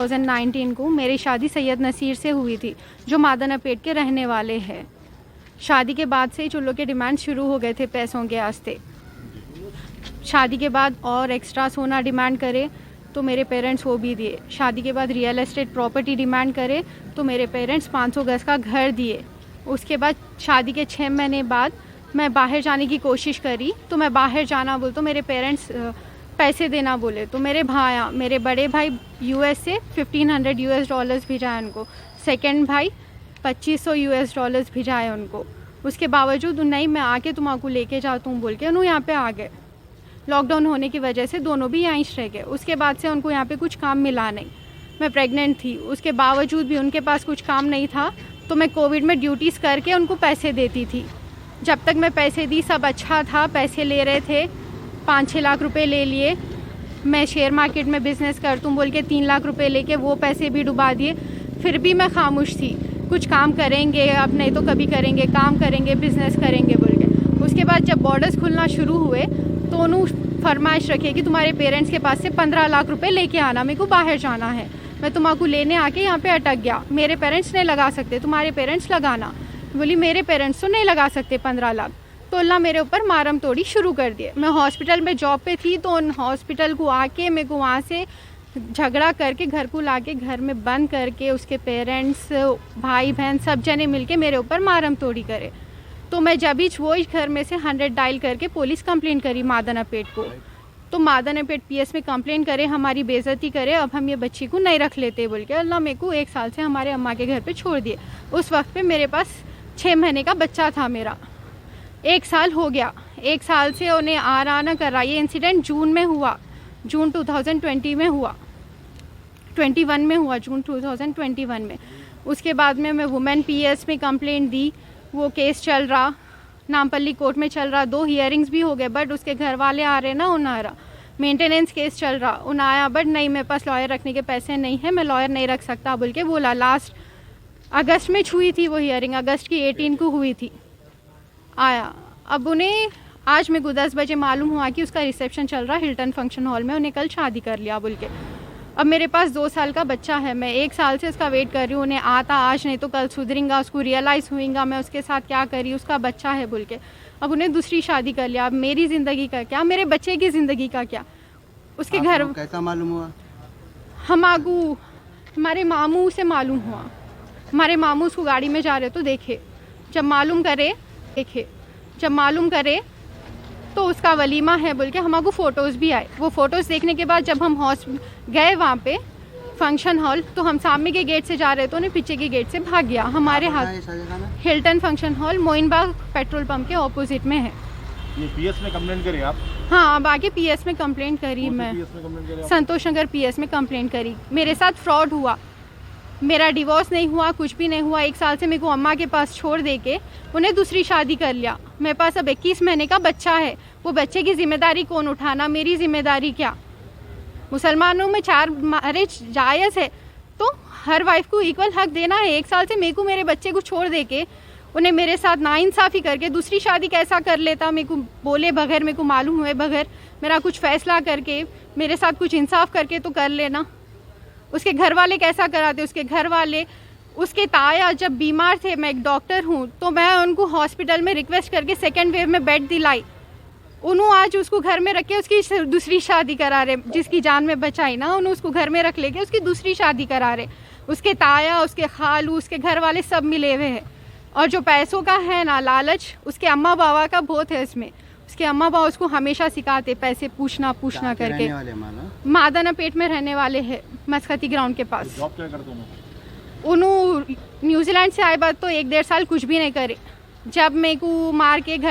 2019 को मेरी शादी सैयद नसीर से हुई थी, जो मादनापेट के रहने वाले हैं। शादी के बाद से ही चुल्लों के डिमांड शुरू हो गए थे पैसों के वास्ते। शादी के बाद और एक्स्ट्रा सोना डिमांड करे तो मेरे पेरेंट्स वो भी दिए। शादी के बाद रियल एस्टेट प्रॉपर्टी डिमांड करे तो मेरे पेरेंट्स 500 गज का घर दिए। उसके बाद शादी के 6 महीने बाद मैं बाहर जाने की कोशिश करी तो मैं बाहर जाना बोल तो मेरे पेरेंट्स पैसे देना बोले। तो मेरे बड़े भाई यूएस से $1500 भिजाए उनको, सेकंड भाई $2500 भिजाए उनको। उसके बावजूद नहीं मैं आके तुम्हारा लेके जाता हूँ बोल के उन्होंने यहाँ पे आ गए। लॉकडाउन होने की वजह से दोनों भी यहीं रह गए। उसके बाद से उनको यहाँ पे कुछ काम मिला नहीं। मैं प्रेग्नेंट थी, उसके बावजूद भी उनके पास कुछ काम नहीं था तो मैं कोविड में ड्यूटीज़ करके उनको पैसे देती थी। जब तक मैं पैसे दी सब अच्छा था, पैसे ले रहे थे, 5-6 लाख रुपए ले लिए। मैं शेयर मार्केट में बिज़नेस करता हूँ बोल के 3 लाख रुपए लेके वो पैसे भी डुबा दिए। फिर भी मैं खामोश थी, कुछ काम करेंगे अब नहीं तो कभी करेंगे, काम करेंगे, बिज़नेस करेंगे बोल के। उसके बाद जब बॉर्डर्स खुलना शुरू हुए तो उन्होंने फरमाइश रखी कि तुम्हारे पेरेंट्स के पास से 15 लाख रुपए लेके आना, मेरे को बाहर जाना है। मैं तुम्हारा लेने आके यहाँ पे अटक गया। मेरे पेरेंट्स नहीं लगा सकते, तुम्हारे पेरेंट्स लगाना। बोली मेरे पेरेंट्स तो नहीं लगा सकते 15 लाख। तो अल्लाह मेरे ऊपर मारम तोड़ी शुरू कर दिए। मैं हॉस्पिटल में जॉब पे थी तो उन हॉस्पिटल को आके मेरे को वहाँ से झगड़ा करके घर को लाके घर में बंद करके उसके पेरेंट्स, भाई बहन सब जने मिलके मेरे ऊपर मारम तोड़ी करे। तो मैं जब ही वो घर में से 100 डायल करके पुलिस कंप्लेंट करी मादनापेट को। तो मादनापेट पीएस में कंप्लेंट करे, हमारी बेइज्जती करे, अब हम ये बच्ची को नहीं रख लेते बोल के अल्लाह मेरे को 1 साल से हमारे अम्मा के घर पे छोड़ दिए। उस वक्त पे मेरे पास 6 महीने का बच्चा था मेरा। 1 साल हो गया, 1 साल से उन्हें आ ना कर रहा। ये इंसिडेंट जून में हुआ, जून 2020 में हुआ, 21 में हुआ, जून 2021 में। उसके बाद में मैं वुमेन पीएस में कंप्लेंट दी, वो केस चल रहा, नामपल्ली कोर्ट में चल रहा, 2 हियरिंग्स भी हो गए। बट उसके घर वाले आ रहे ना, उन्हारा मेंटेनेंस केस चल रहा, उन आया बट नहीं मेरे पास लॉयर रखने के पैसे नहीं है, मैं लॉयर नहीं रख सकता बोल के बोला। लास्ट अगस्त में हुई थी वो हियरिंग, अगस्त की 18 को हुई थी। आया, अब उन्हें आज मेरे को 10 बजे मालूम हुआ कि उसका रिसेप्शन चल रहा हिल्टन फंक्शन हॉल में, उन्हें कल शादी कर लिया बोल के। अब मेरे पास 2 साल का बच्चा है, मैं 1 साल से उसका वेट कर रही हूँ। उन्हें आता आज नहीं तो कल सुधरेगा, उसको रियलाइज़ हुएगा मैं उसके साथ क्या करी, उसका बच्चा है बोल के। अब उन्हें दूसरी शादी कर लिया। अब मेरी ज़िंदगी का क्या, मेरे बच्चे की ज़िंदगी का क्या। उसके घर कैसा मालूम हुआ? हमारे मामू से मालूम हुआ। हमारे मामू उसको गाड़ी में जा रहे तो देखे, जब मालूम करे तो उसका वलीमा है बोल के हमारे फ़ोटोज़ भी आए। वो फ़ोटोज़ देखने के बाद जब हम गए वहाँ पे फंक्शन हॉल तो हम सामने के गेट से जा रहे तो उन्हें पीछे के गेट से भाग गया। हमारे हाथ Hilton function hall Moinbagh petrol pump के ऑपोजिट में है। ये पीएस में कंप्लेंट करी आप? हाँ, अब आगे पीएस में कंप्लेंट करी मैं, संतोष नगर पीएस में कंप्लेंट करी। मेरे साथ फ्रॉड हुआ, मेरा डिवोर्स नहीं हुआ, कुछ भी नहीं हुआ। 1 साल से मेरे को अम्मा के पास छोड़ दे के उन्हें दूसरी शादी कर लिया। मेरे पास अब 21 महीने का बच्चा है, वो बच्चे की जिम्मेदारी कौन उठाना, मेरी जिम्मेदारी क्या। मुसलमानों में 4 मैरिज जायज़ है तो हर वाइफ को इक्वल हक देना है। 1 साल से मेरे को मेरे बच्चे को छोड़ दे के उन्हें मेरे साथ नाइंसाफ़ी करके दूसरी शादी कैसा कर लेता, मेरे को बोले बगैर, मेरे को मालूम हुए बगैर, मेरा कुछ फ़ैसला करके मेरे साथ कुछ इंसाफ करके तो कर लेना। उसके घर वाले कैसा कराते, उसके घर वाले, उसके ताया जब बीमार थे, मैं एक डॉक्टर हूँ तो मैं उनको हॉस्पिटल में रिक्वेस्ट करके 2nd वेव में बेड दिलाई। उन्होंने आज उसको घर में रख के उसकी दूसरी शादी करा रहे, जिसकी जान में बचाई ना, उन्होंने उसको घर में रख लेके उसकी दूसरी शादी करा रहे। उसके ताया, उसके खालू, उसके घर वाले सब मिले हुए हैं। और जो पैसों का है ना लालच, उसके अम्मा बाबा का बहुत है इसमें। उसके अम्मा बाबा उसको हमेशा सिखाते पैसे पूछना करके। मादनापेट में रहने वाले हैं, मस्कती ग्राउंड के पास। जॉब क्या करते हो? उन्होंने न्यूजीलैंड से आए बाद तो 1-1.5 साल कुछ भी नहीं करे। जब मेरे को मार के घर